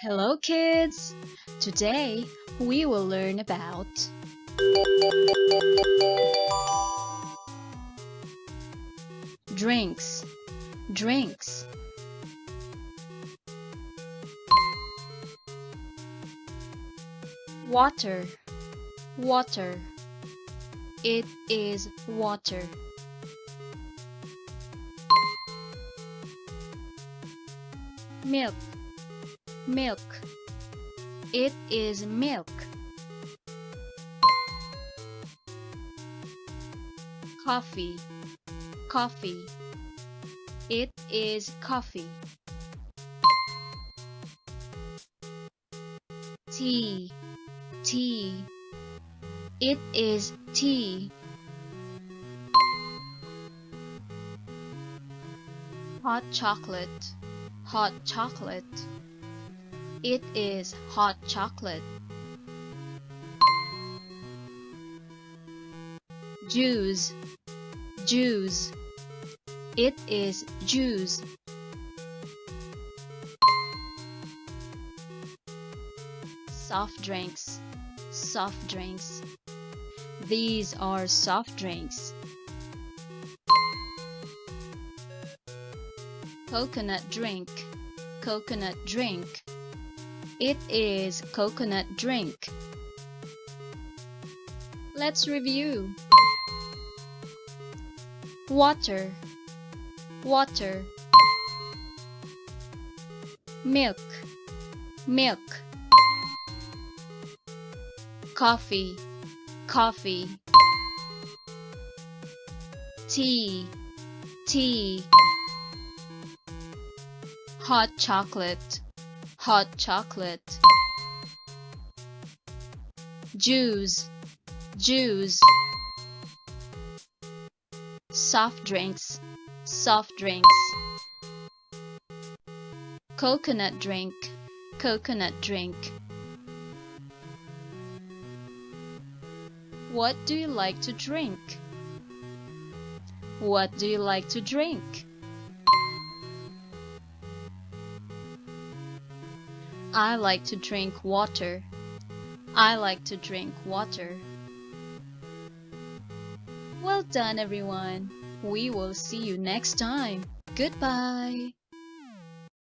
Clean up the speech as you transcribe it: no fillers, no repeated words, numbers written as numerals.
Hello kids! Today we will learn about drinks. Drinks. Water. Water. It is water. Milk. Milk. It is milk. Coffee. Coffee. It is coffee. Tea. Tea. It is tea. Hot chocolate. Hot chocolate. It is hot chocolate. Juice. Juice. It is juice. Soft drinks. Soft drinks. These are soft drinks. Coconut drink. Coconut drink. It is coconut drink. Let's review. Water. Water. Milk. Milk. Coffee. Coffee. Tea. Tea. Hot chocolate. Hot chocolate. Juice. Juice. Soft drinks. Soft drinks. Coconut drink. Coconut drink. What do you like to drink? What do you like to drink? I like to drink water. I like to drink water. Well done, everyone. We will see you next time. Goodbye.